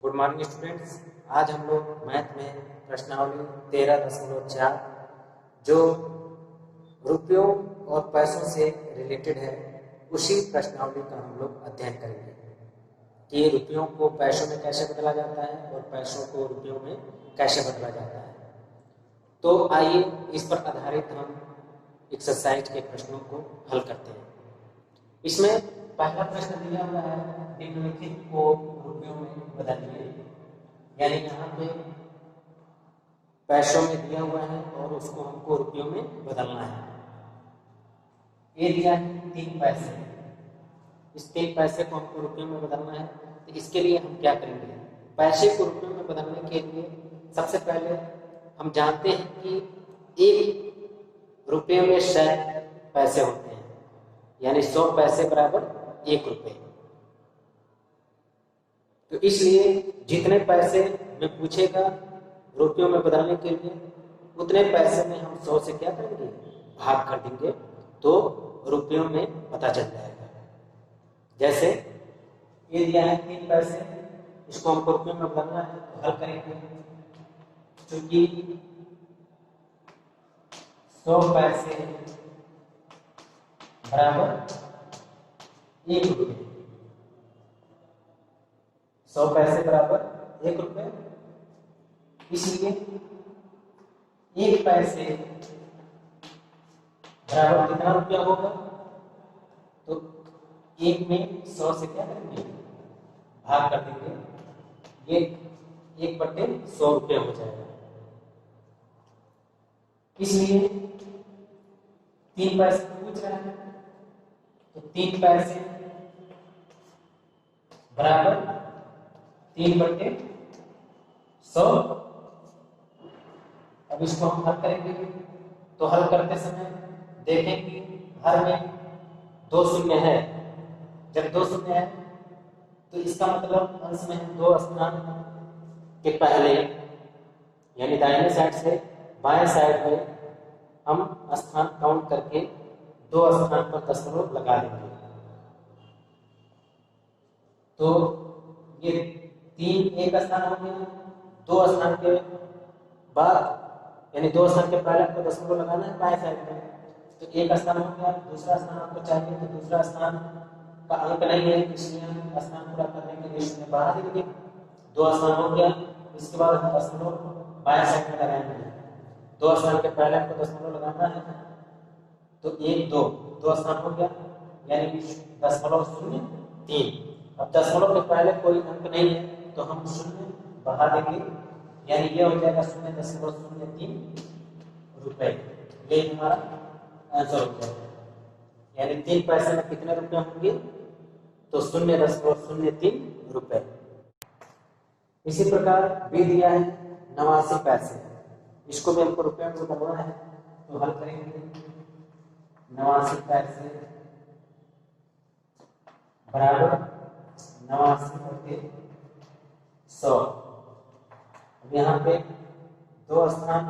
Good morning students. आज हम लोग मैथ में प्रश्नावली 13.4 जो रुपयों और पैसों से रिलेटेड है उसी प्रश्नावली का हम लोग अध्ययन करेंगे कि ये रुपयों को पैसों में कैसे बदला जाता है और पैसों को रुपयों में कैसे बदला जाता है। तो आइए इस पर आधारित हम एक्सरसाइज के प्रश्नों को हल करते हैं। इसमें पहला प्रश्न दिया हुआ है निम्नलिखित को रुपयों में बदलिए, यानी यहाँ पे पैसों में दिया हुआ है और उसको हमको रुपयों में बदलना है। ये दिया है 3 पैसे, इस 3 पैसे को हमको रुपयों में बदलना है। तो इसके लिए हम क्या करेंगे? पैसे को रुपयों में बदलने के लिए सबसे पहले हम जानते हैं कि 1 रुपये में 100 पैसे होते हैं, यानी 100 पैसे बराबर 1 रुपये। तो इसलिए जितने पैसे में पूछेगा रुपयों में बदलने के लिए उतने पैसे में हम 100 से क्या करेंगे? भाग कर देंगे, तो रुपयों में पता चल जाएगा। जैसे ये दिया है 3 पैसे, इसको हमको रुपयों में बदलना है तो हल करेंगे। क्योंकि 100 पैसे बराबर 1 रुपये, 100 पैसे बराबर 1 रुपये, इसलिए 1 पैसे बराबर कितना रुपया होगा? तो 1 में 100 से क्या करेंगे? भाग कर देंगे, ये 1/100 रुपया हो जाएगा। इसलिए 3 पैसे पूछ रहा है तो 3 पैसे बराबर 3/100। अब इसको हम हल करेंगे तो हल करते समय देखें कि हर में 2 शून्य है। जब 2 शून्य है तो इसका मतलब अंश में हम 2 स्थान के पहले यानी दाहिने साइड से बाएं साइड में हम स्थान काउंट करके 2 स्थान पर दशमलव लगा देंगे। तो ये 3 एक स्थान हो गया, 2 स्थान के बाद यानी 2 स्थान के पहले आपको दशमलव लगाना है बाएं साइड में, तो 1 स्थान हो गया। दूसरा स्थान आपको चाहिए तो दूसरा स्थान का अंक नहीं है, इसलिए हम स्थान पूरा करने के लिए शून्य बढ़ा देंगे। 2 स्थान हो गया, इसके बाद हम दशमलव बाएं साइड में लगाएंगे। 2 स्थान के पहले आपको दशमलव लगाना है तो 1 2 स्थान हो गया, यानी 0.03। अब दशमलव के पहले कोई अंक नहीं है तो हम शून्य बढ़ा देंगे, यानी ये हो जाएगा 0.03 रुपए। ये हमारा आंसर हो जाएगा, यानी 3 पैसे में कितने रुपए होंगे? तो 0.03 रुपए। इसी प्रकार बी दिया है 89 पैसे, इसको भी हमको रुपए में बदलना है तो हल करेंगे। 89 पैसे बराबर 89/100। अब यहाँ पे 2 स्थान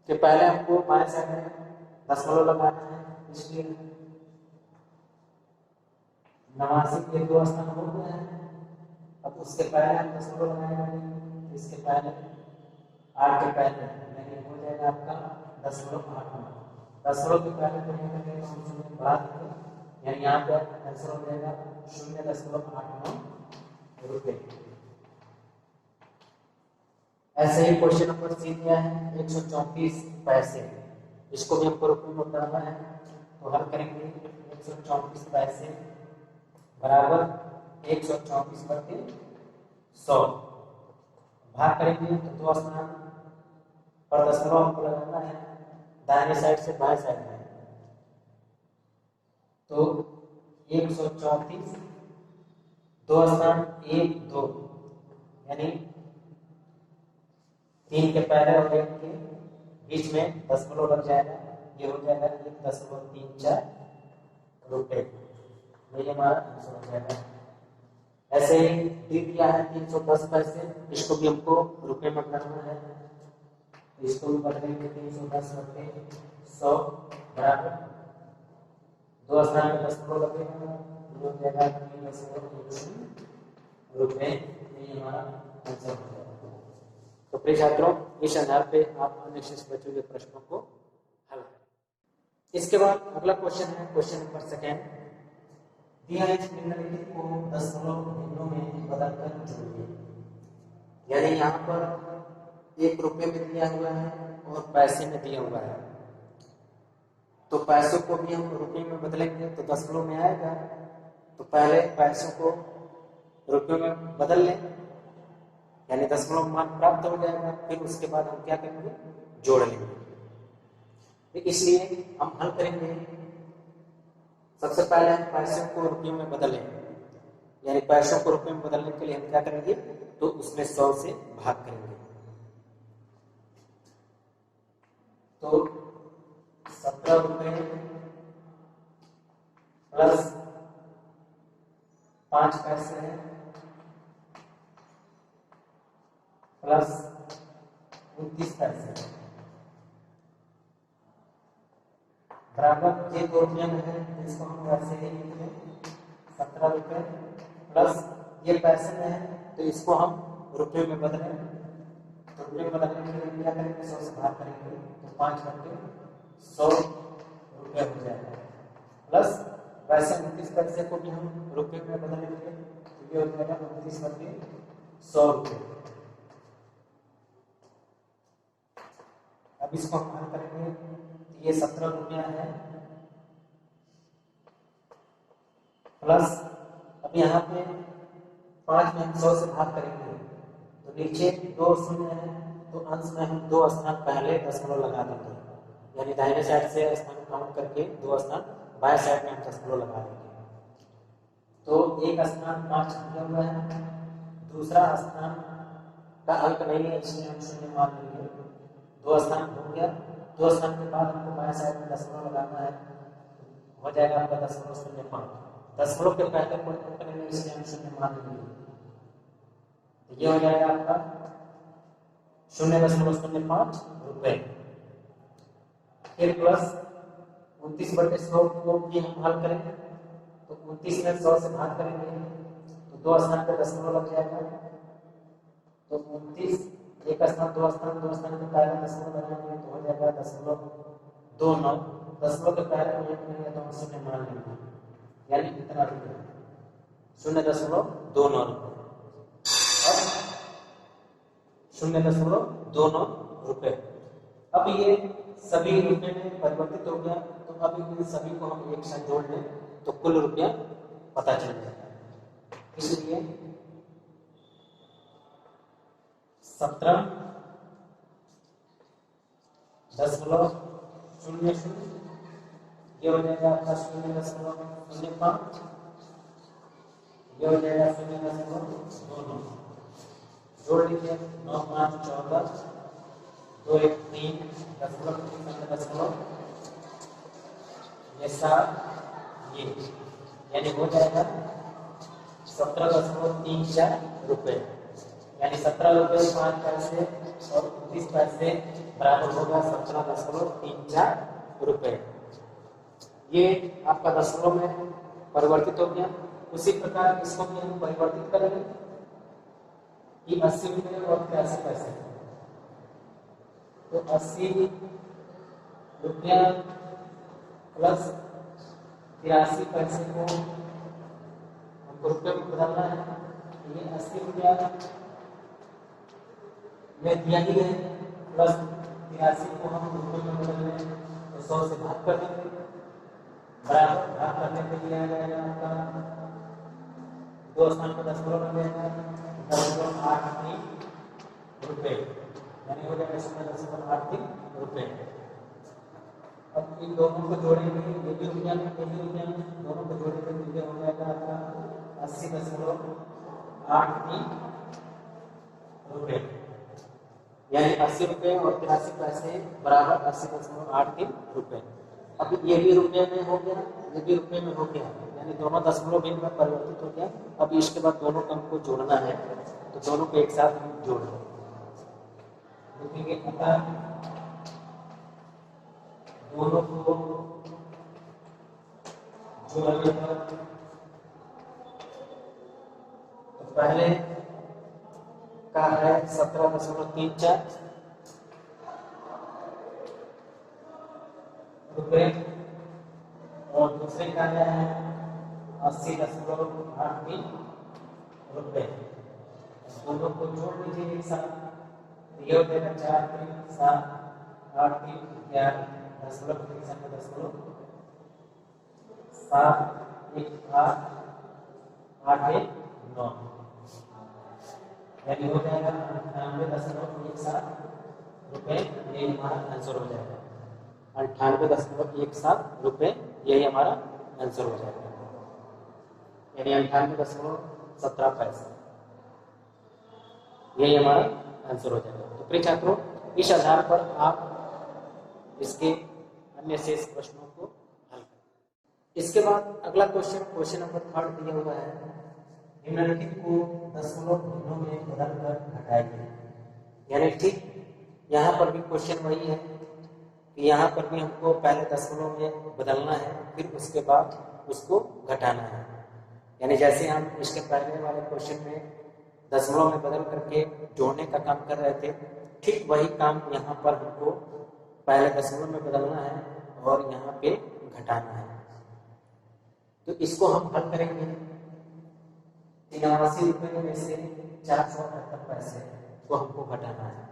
के पहले हमको बाएं साइड में दशमलव लगाना है, इसलिए 89 के 2 स्थान हो गए हैं। अब उसके पहले हम दशमलव लगाएंगे, इसके पहले 8 के पहले यानी हो जाएगा आपका 0.89। दशमलव के पहले तो हम शून्य बढ़ा देंगे, यानी यहाँ पे आंसर हो जाएगा 0.89 रुपए। ऐसे ही क्वेश्चन नंबर सी दिया है 134 पैसे, इसको भी हमको रुपये में बदलना है तो हल करेंगे। 134 पैसे बराबर 134/100 भाग करेंगे तो 2 स्थान पर दशमलव हमको लगाना है दाहिने साइड से बाएं साइड में, तो 134 2 स्थान 1 2 यानी 3 के पहले और 1 के बीच में दशमलव लग जाएगा, ये हो जाएगा 1.34 रुपए। ये हमारा आंसर हो जाएगा। ऐसे ही डी दिया है 310 पैसे, इसको भी हमको रुपए में बदलना है तो इसको भी बदलेंगे 310/100 बराबर 2 स्थान में दशमलव लगेगा, हो जाएगा 3.10 रुपए, ये हमारा आंसर हो जाएगा। तो प्रिय छात्रों, इस आधार पे आप अन्य शेष बच्चों के प्रश्नों को हल करें। इसके बाद अगला क्वेश्चन है क्वेश्चन नंबर सेकेंड। दिया है निम्नलिखित को दशमलव भिन्नों में बदलकर जोड़िए। यानी यहाँ पर 1 रुपये में दिया हुआ है और पैसे में दिया हुआ है, तो पैसों को भी हम रुपये में बदलेंगे तो दशमलव में आएगा। तो पहले पैसों को रुपयों में बदल लें, यानी दशमलव मान प्राप्त हो जाएगा। फिर उसके बाद हम क्या करेंगे, जोड़ लेंगे। तो इसलिए हम हल करेंगे। सबसे पहले हम पैसों को रुपयों में बदलें, यानी पैसों को रुपयों में बदलने के लिए हम क्या करेंगे, तो उसमें 100 से भाग करेंगे। तो 17 रुपये प्लस 5 पैसे हैं प्लस 29 पैसे बराबर, ये 2 रुपये में है, इसको हम वैसे ही लिख लें। 17 रुपये प्लस ये पैसे में है, तो इसको हम रुपये में बदलें। तो रुपये में बदलने के लिए क्या करेंगे, 100 से भाग करेंगे, तो 5 बटे 100 रुपये हो जाएगा। प्लस वैसे 29 पैसे को भी हम रुपये में बदलेंगे, तो ये हो जाएगा 29 बटे 100 रुपये। अब इसको हम हल करेंगे, तो ये 17 रुपया है प्लस, अब यहाँ पे 5 में हम 100 से भाग करेंगे, तो नीचे 2 शून्य है, तो अंश में हम 2 स्थान पहले दशमलव लगा देंगे, यानी दाहिने साइड से स्थान काउंट करके 2 स्थान बाएं साइड में हम दशमलव लगा देंगे। तो एक स्थान 5 दिया हुआ है, दूसरा स्थान का अंक नहीं है, इसलिए हम शून्य मान लेंगे। 2 स्थान हो गया, 2 स्थान के बाद हमको बाएं साइड में दशमलव लगाना है, हो जाएगा आपका 0.05। दशमलव के पहले कोई अंक नहीं है, इसलिए हम शून्य मान लेंगे। तो ये हो जाएगा आपका 0.05 रुपए। फिर प्लस 29 बटे 100 को भी हम हल करेंगे, तो 29 में 100 से भाग करेंगे, तो 2 स्थान पे दशमलव लग जाएगा। तो 29 एक स्थान 2 स्थान पे पहले दशमलव लगाएंगे, तो हो जाएगा 0.29। दशमलव के पहले को एक नहीं है, तो हम शून्य मान लेंगे, यानी कितना रुपये, 0.29 रुपये। अब 0.29 रुपये। अब ये सभी रुपये में परिवर्तित हो गया, तो अब इन सभी को हम एक साथ जोड़ लें तो कुल रुपया पता चल जाएगा। इसलिए 17.00 ये हो जाएगा आपका 0.05, ये हो जाएगा 0.29। जोड़ लीजिए, 9 5 14, 2 1 3 दशमलव, ये 7, ये यानी हो जाएगा 17.34 रुपये, यानी 17 रुपये 5 पैसे और 29 पैसे बराबर होगा 17.34 रुपये। ये आपका दशमलव में परिवर्तित हो गया। उसी प्रकार इसको भी हम परिवर्तित करेंगे कि 80 रुपये और 83 पैसे, तो 80 रुपया प्लस 83 पैसे को हमको रुपये में बदलना है। ये 80 रुपया में दिया ही है, प्लस 83 को हम रुपये में बदल लें, तो 100 से भाग कर देंगे। बराबर भाग करने के लिए आ जाएगा आपका 2 स्थान पर दशमलव लग जाएगा, 0.83 रुपये, यानी हो जाएगा 0.83 रुपये। अब इन दोनों को जोड़ेंगे, ये भी रुपया में, ये भी रुपया में, दोनों को जोड़ेंगे तो ये हो जाएगा आपका 80.83 रुपये, यानी 80 रुपये और 83 पैसे बराबर 80.83 रुपये। अब ये भी रुपये में हो गया, ये भी रुपये में हो गया, यानी दोनों दशमलव भिन्न में परिवर्तित हो गया। अब इसके बाद दोनों को हमको जोड़ना है, तो दोनों को एक साथ हम जोड़ देंगे। अतः दोनों को जोड़ने पर पहले का है 17.34 रुपए और दूसरे का है 80.83 रुपए। दोनों को जोड़ लीजिए एक साथ, ये हो जाएगा 4 3 7 8 3 11 दशमलव 7 1 8 8 1 9, यानी हो जाएगा 98.17 रुपए। ये हमारा आंसर हो जाएगा 98.17 रुपए, यही हमारा आंसर हो जाएगा, यानी 98.17 पैसे, यही हमारा आंसर हो जाएगा। तो प्रिय छात्रों, इस आधार पर आप इसके अन्य शेष प्रश्नों को हल करें। इसके बाद अगला क्वेश्चन नंबर 3 दिया हुआ है, निम्नलिखित को दशमलव भिन्नों में बदलकर घटाइए। यानी ठीक यहाँ पर भी क्वेश्चन वही है कि यहाँ पर भी हमको पहले दशमलव में बदलना है, फिर उसके बाद उसको घटाना है। यानी जैसे हम इसके पहले वाले क्वेश्चन में दशमलव में बदल करके जोड़ने का काम कर रहे थे, ठीक वही काम यहाँ पर हमको पहले दशमलव में बदलना है और यहाँ पे घटाना है। तो इसको हम हल करेंगे। 83 रुपए में से 478 पैसे को हमको घटाना है।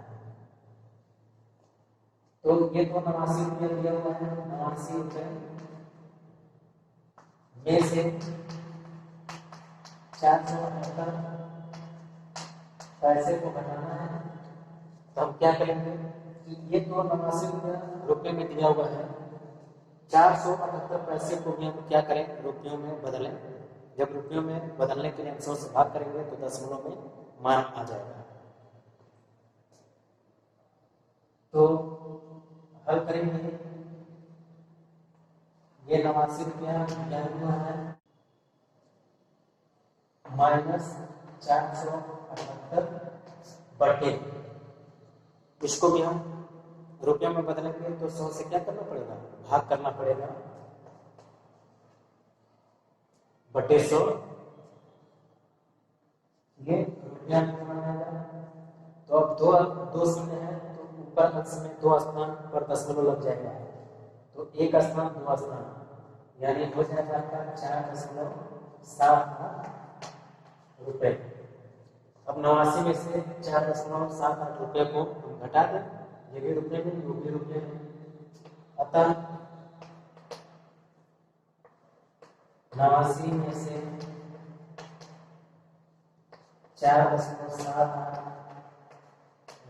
तो ये तो 89 रुपये दिया हुआ है, 89 रुपये में से 478 पैसे को घटाना है। तो हम क्या करेंगे कि ये तो 89 रुपये में दिया हुआ है, 478 पैसे को भी हम क्या करें, रुपयों में बदलें। जब रुपयों में बदलने के लिए हम 100 से भाग करेंगे तो दशमलव में मान आ जाएगा। तो हल करेंगे, ये 89 रुपया क्या हुआ है, -478 बटे, इसको भी हम रुपयों में बदलेंगे तो 100 से क्या करना पड़ेगा, भाग करना पड़ेगा, बटे 100, ये रुपया में बनाएगा। तो अब दो शून्य है तो ऊपर अंश में 2 स्थान पर दशमलव लग जाएगा, तो 1 स्थान 2 स्थान, यानी हो जाएगा 4.78 रुपए। अब 89 में से 4.78 रुपए को हम घटा दें, ये भी रुपये में, ये भी रुपये में, अतः 89 में से 4.78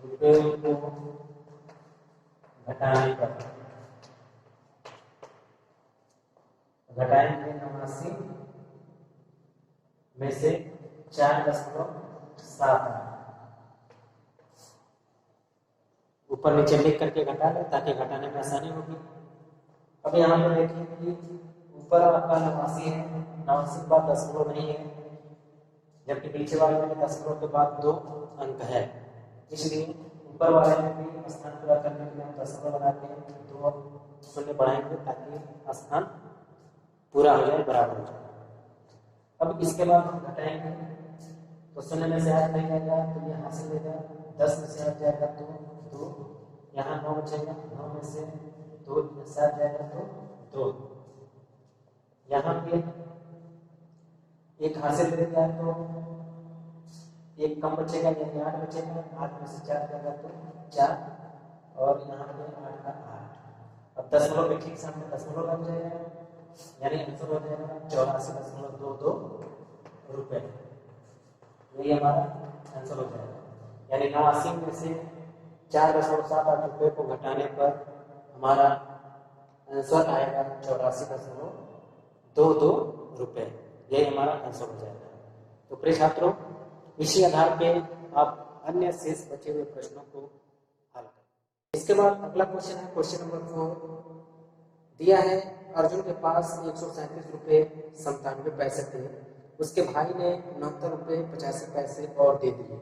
रुपये को घटाने पर घटाएंगे 89 में से 4.78, ऊपर नीचे लिख करके घटा लें ताकि घटाने में आसानी होगी। अब यहाँ पर देखिए कि ऊपर आपका 89 है, 89 के बाद दशमलव नहीं है, जबकि नीचे वाले में दशमलव के बाद 2 अंक है, इसलिए ऊपर वाले में भी स्थान पूरा करने के लिए हम दशमलव लगा के 2 शून्य बढ़ाएंगे ताकि स्थान पूरा हो जाए, बराबर हो जाए। अब इसके बाद हम घटाएंगे तो शून्य में से 8 नहीं जाएगा तो ये यहाँ से लेगा, 10 में से 8 जाएगा तो 2, यहाँ 9 बचेगा, 9 में से 2 7 जाएगा तो 2, यहाँ पे एक हासिल ले गया तो एक कम बचेगा, यानी 8 बचेगा, 8 में से 4 जाएगा तो 4, और यहाँ पे 8 का 8। अब दशमलव में ठीक सामने दशमलव लग जाएगा, यानी आंसर हो जाएगा 84.22 रुपए, यही हमारा आंसर हो जाएगा। यानी 89 में से 4.78 रुपए को घटाने पर हमारा आंसर आएगा 84.22 रुपए, यही हमारा आंसर हो जाएगा। तो प्रिय छात्रों, इसी आधार पे आप अन्य शेष बचे हुए प्रश्नों को हल करें। इसके बाद अगला क्वेश्चन है, क्वेश्चन नंबर 4 दिया है, अर्जुन के पास 137 रुपये 97 पैसे थे, उसके भाई ने 69 रुपये 85 पैसे और दे दिए,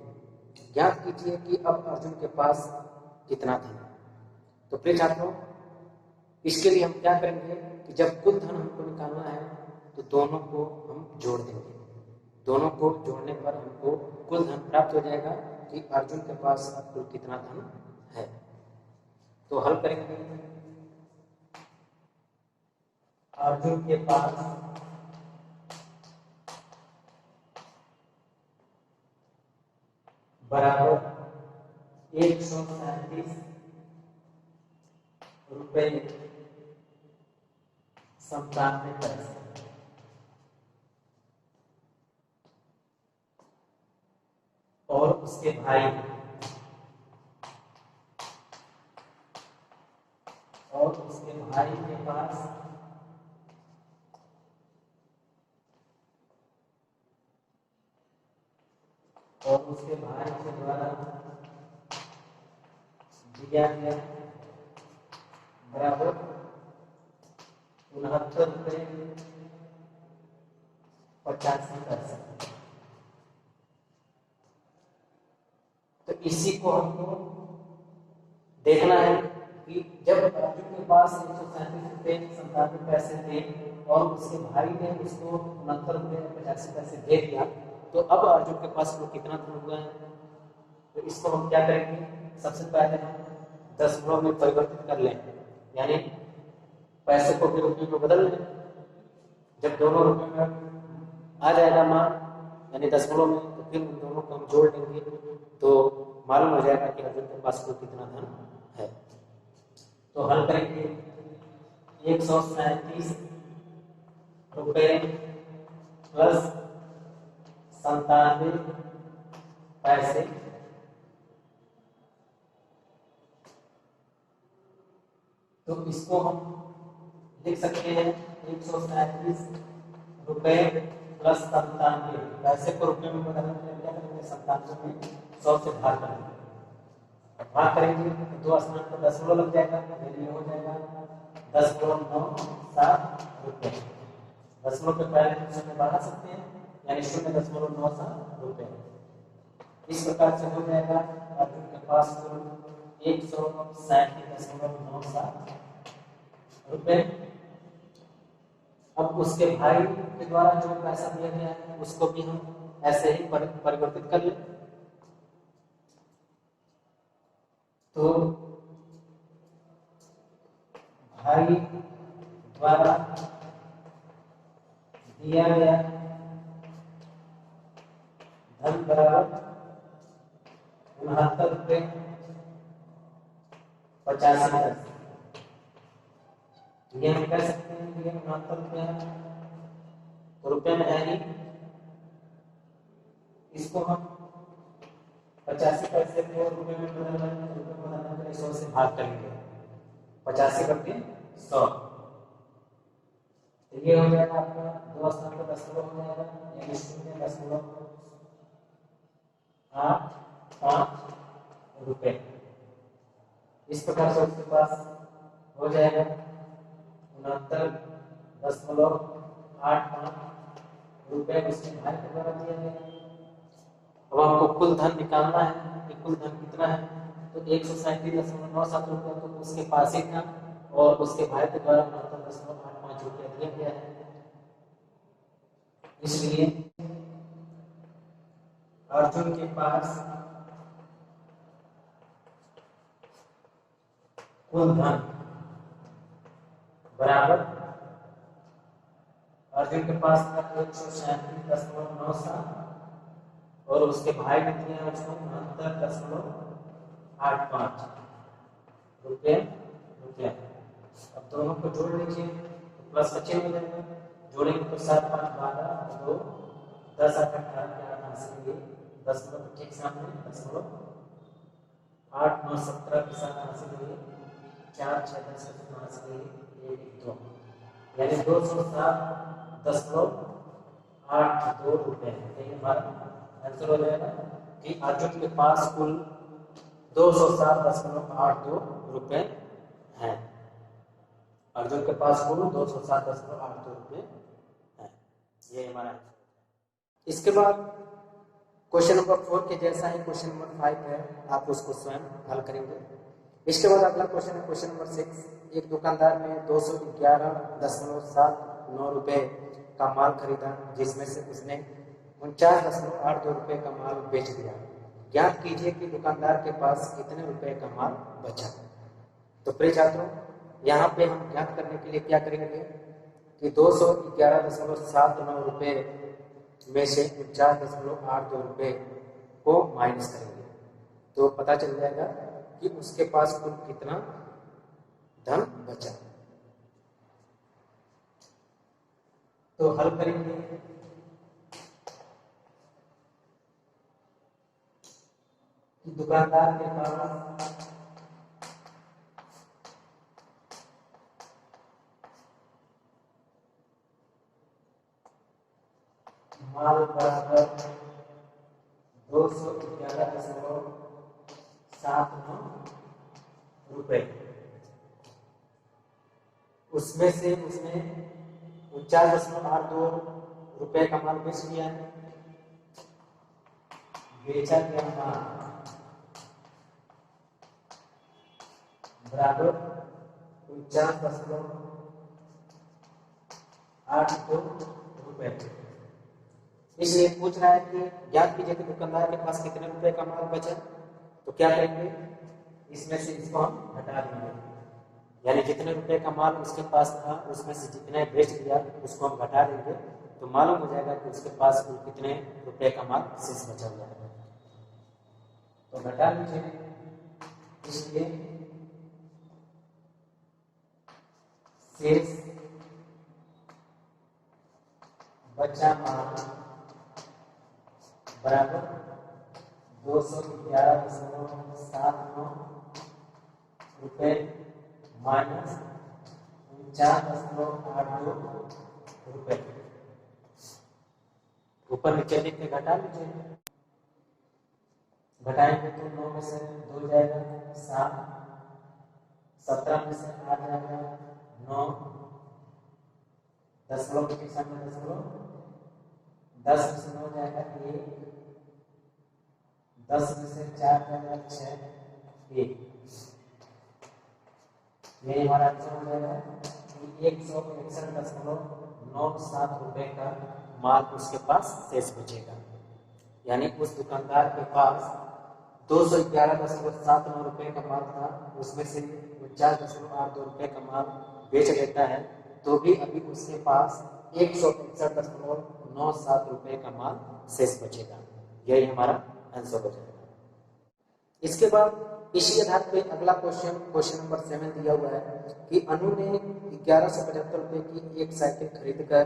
ज्ञात कीजिए कि अब अर्जुन के पास कितना था। तो प्रिय छात्रों, इसके लिए हम क्या करेंगे कि जब कुल धन हमको निकालना है तो दोनों को हम जोड़ देंगे, दोनों को जोड़ने पर हमको कुल धन प्राप्त हो जाएगा कि अर्जुन के पास कुल कितना धन है। तो हल करेंगे। अर्जुन के पास बराबर 137 रुपए 97 पैसे और उसके भाई के पास के द्वारा दिया गया बराबर 69 रुपए 85 पैसे। तो इसी को हमको देखना है कि जब अर्जुन के पास 137 रुपए 97 पैसे थे और उसके भाई ने उसको 69 रुपए 85 पैसे दे दिया, तो अब अर्जुन के पास वो कितना धन हुआ है। तो इसको हम क्या करेंगे, सबसे पहले हम दशमलव में परिवर्तित कर लें, यानी पैसे को रुपये में बदल लें। जब दोनों रुपये में आ जाएगा मान यानी दशमलव में, तो फिर उन दोनों को हम जोड़ लेंगे तो मालूम हो जाएगा कि अर्जुन के पास कुल कितना धन है। तो हल करेंगे 137 रुपए प्लस 97 पैसे तो इसको हम लिख सकते हैं 137 रुपए प्लस 97 पैसे को रुपये में बदलने के लिए क्या करेंगे, 97 में 100 से भाग करेंगे। भाग करेंगे तो दो स्थान पर दशमलव लग जाएगा, यानी हो जाएगा 10.97 रुपये। दशमलव के पहले शून्य बढ़ा सकते हैं, यानी 0.97 रुपये। इस प्रकार से हो जाएगा अर्जुन के पास कुल 137.97 रुपये। अब उसके भाई के द्वारा जो पैसा दिया गया है उसको भी हम ऐसे ही परिवर्तित कर लें। तो भाई द्वारा दिया गया धन बराबर 69 रुपए 85 पैसे। ये हम कह सकते हैं कि 69 रुपया रुपये में है ही, इसको हम 85 पैसे को रुपये में बदलने के लिए 100 से भाग करेंगे, 85/100। तो ये हो जाएगा आपका दो स्थान पर दशमलव हो जाएगा, यानी 0.85 रुपये। इस प्रकार से उसके पास हो जाएगा 69.85 रुपये उसके भाई के द्वारा दिया गया। अब हमको कुल धन निकालना है कि कुल धन कितना है, तो 137.97 रुपये तो उसके पास ही था और उसके भाई के द्वारा 69.85 रुपये दिया गया है। इसलिए अर्जुन के पास कुल धन बराबर अर्जुन के पास था 137.97 और उसके भाई ने दिया उसको 69.85 रुपये। अब दोनों को जोड़ लीजिए तो प्लस बचे हो जाएगा, जोड़ेंगे तो 7 5 12 2 10 8 18 के 8 हासिलेंगे, 10 ठीक सामने 8 9 17 के साथ हासिलेंगे, 4 6 10 के साथ हासिलेंगे 1 2, यानी 207.82 रुपये। ये हमारा आंसर हो जाएगा कि अर्जुन के पास कुल 207.82 रुपये हैं। अर्जुन के पास कुल 207.82 रुपये हैं। ये हमारा आंसर। इसके बाद क्वेश्चन नंबर 4 के जैसा ही क्वेश्चन नंबर 5 है, आप उसको स्वयं हल करेंगे। इसके बाद अगला क्वेश्चन है क्वेश्चन नंबर 6। एक दुकानदार ने 211.79 रुपये का माल खरीदा, जिसमें से उसने 49.82 का माल बेच दिया। ज्ञात कीजिए कि दुकानदार के पास कितने रुपए का माल बचा। तो प्रिय छात्रों, यहाँ पे हम ज्ञात करने के लिए क्या करेंगे कि 211.79 रुपये में से 49.82 रुपये को माइनस करेंगे तो पता चल जाएगा कि उसके पास कुल कितना धन बचा। तो हल करेंगे। दुकानदार के पास माल बराबर 211.79 रुपए, उसमें से उसने 49.82 रुपए का माल बेच दिया है। बेचा गया माल बराबर 49.82 रुपए। इसलिए पूछ रहा है कि ज्ञात कीजिए कि दुकानदार के पास कितने रुपए का माल बचा। तो क्या करेंगे, इसमें से इसको हम घटा देंगे, यानी जितने रुपए का माल उसके पास था उसमें से जितने बेच दिया उसको हम घटा देंगे तो मालूम हो जाएगा कि उसके पास कुल कितने रुपए का माल शेष बचा हुआ है। तो घटा लीजिए। इसलिए शेष बचा माल बराबर 211.79 रुपए माइनस 49.82 रुपए। ऊपर नीचे लिख के घटा लीजिए। घटाएंगे तो 9 में से 2 जाएगा 7, 17 में से 8 जाएगा 9, दशमलव के सामने दशमलव, 10 में से 9 जाएगा 1, 10 में से 4 जाएगा 6, 1। ये हमारा आंसर हो जाएगा कि 161.97 रुपए का माल उसके पास शेष बचेगा। यानी उस दुकानदार के पास 211.79 रुपए का माल था, उसमें से 49.82 रुपए का माल बेच देता है तो भी अभी उसके पास 161.97 रुपए का माल शेष बचेगा। यही हमारा आंसर हो जाएगा। इसके बाद इसी आधार पे अगला क्वेश्चन नंबर 7 दिया हुआ है कि अनु ने 1175 रुपए की एक साइकिल खरीदकर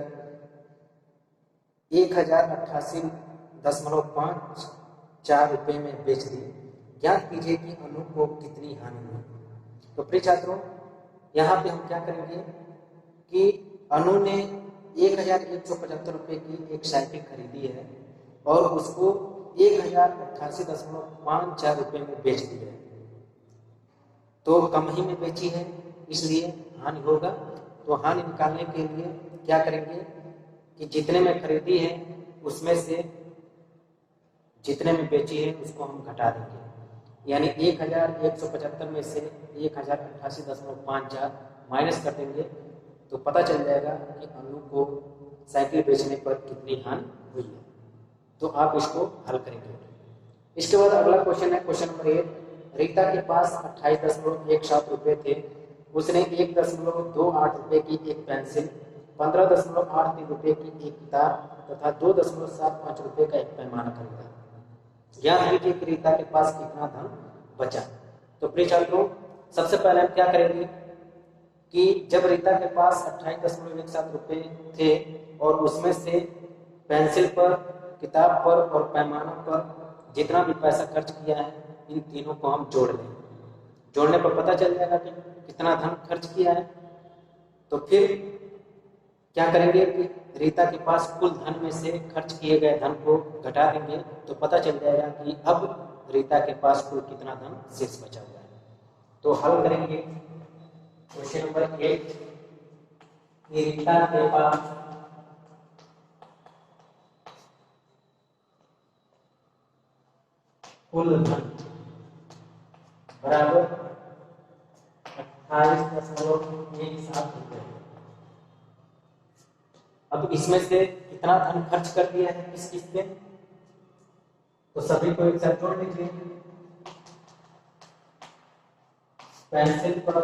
1088.54 रुपए में बेच दी। ज्ञात कीजिए कि अनु को कितनी हानि हुई। तो प्रिय छात्रों, यहाँ पे हम क्या करेंगे कि अनु ने 1175 रुपए की एक साइकिल खरीदी है और उसको 1088.54 रुपए में बेच दी है। तो कम ही में बेची है इसलिए हानि होगा। तो हानि निकालने के लिए क्या करेंगे कि जितने में खरीदी है उसमें से जितने में बेची है उसको हम घटा देंगे, यानी 1175 में से 1088.54 माइनस कर देंगे तो पता चल जाएगा कि अनु को साइकिल बेचने पर कितनी हानि हुई है। तो आप इसको हल करेंगे। इसके बाद अगला क्वेश्चन है क्वेश्चन नंबर 8। रीता के पास 28.17 रुपए थे। उसने 1.28 रुपए की एक पेंसिल, 15.83 रुपए की एक किताब तथा 2.75 रुपए का एक पैमाना खरीदा। ज्ञात कीजिए कि रीता के पास कितना धन बचा। तो प्रिय छात्रों, सबसे पहले हम क्या करेंगे कि जब रीता के पास 28.17 रुपए थे और उसमें से पेंसिल पर, किताब पर और पैमाना पर जितना भी पैसा खर्च किया है इन तीनों को हम जोड़ लें। जोड़ने पर पता चल जाएगा कि कितना धन खर्च किया है। तो फिर क्या करेंगे कि रीता के पास कुल धन में से खर्च किए गए धन को घटा देंगे तो पता चल जाएगा कि अब रीता के पास कुल कितना धन शेष बचा हुआ है। तो हल करेंगे क्वेश्चन नंबर 8। रीता के पास कुल धन बराबर 28.17 रुपए। अब इसमें से कितना कितना धन खर्च कर दिया है किस किस पे, तो सभी को एक साथ जोड़ लीजिए। पेंसिल पर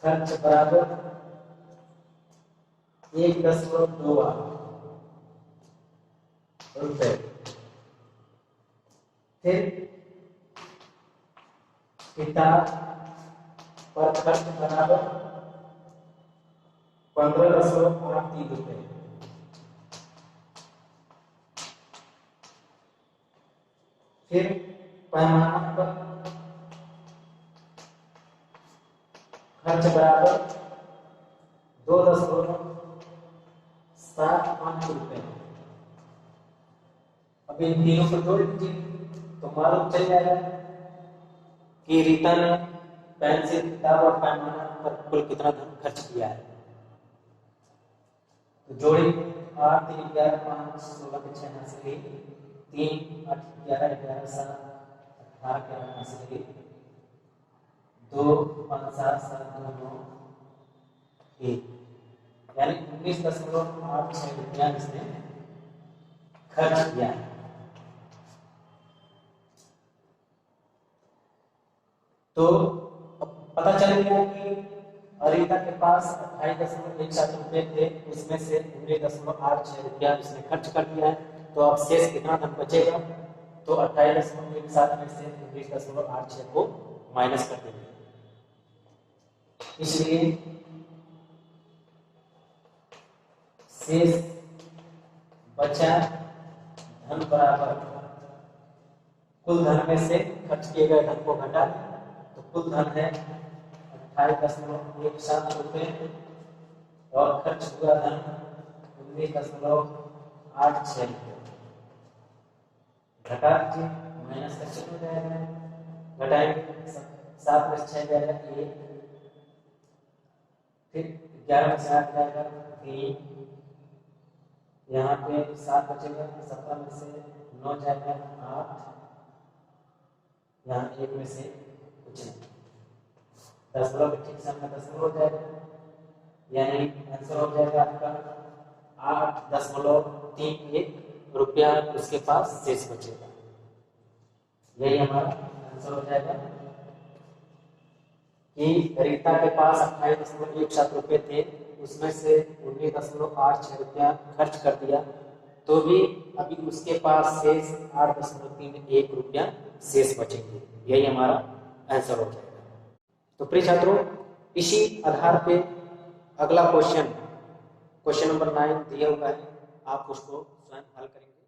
खर्च बराबर 1.28 रुपए। फिर किताब पर खर्च बराबर 15.83 रुपए। फिर पैमाना पर खर्च बराबर 2.75 रुपए। अब इन तीनों को जोड़ लीजिए तो मालूम चल जाएगा कि रीता ने पेंसिल, किताब और पैमाना पर कुल कितना धन खर्च किया है। तो जोड़ी 8 3 11 5 16 के 6 हासिल की, 3 8 11 11 7 18 के 8 हासिल की, 2 5 7 7 2 9 1, यानी 19.86 रुपया इसने खर्च किया है। तो अब पता चल गया कि अरीता के पास 28.17 रुपए थे, उसमें से 19.86 रुपया इसने खर्च कर दिया है। तो अब शेष कितना धन बचेगा, तो 28.17 में से 19.86 को माइनस कर देंगे। इसलिए शेष बचा धन बराबर कुल धन में से खर्च किए गए धन को घटा, तो कुल धन है 28.17 रुपए और खर्च हुआ धन 19.86 रुपए। घटा दीजिए, माइनस का चिन्ह हो जाएगा, घटाएंगे 7 में 6 जाएगा 1, फिर 11 में 7 जाएगा 3, यहाँ पे 7 बचेगा, 17 में से 9 जाएगा 8, यहाँ 1 में से कुछ नहीं, 10 ठीक से आपका 10 हो जाएगा, यानी आंसर हो जाएगा आपका 8.31 रुपया उसके पास शेष बचेगा। यही हमारा आंसर हो जाएगा कि रीता के पास 28.17 रुपए थे, उसमें से 19.86 रुपया खर्च कर दिया, तो भी अभी उसके पास शेष 8.31 रुपया शेष बचेंगे। यही हमारा आंसर हो जाएगा। तो प्रिय छात्रों, इसी आधार पे अगला क्वेश्चन नंबर 9 दिया हुआ है, आप उसको स्वयं हल करेंगे।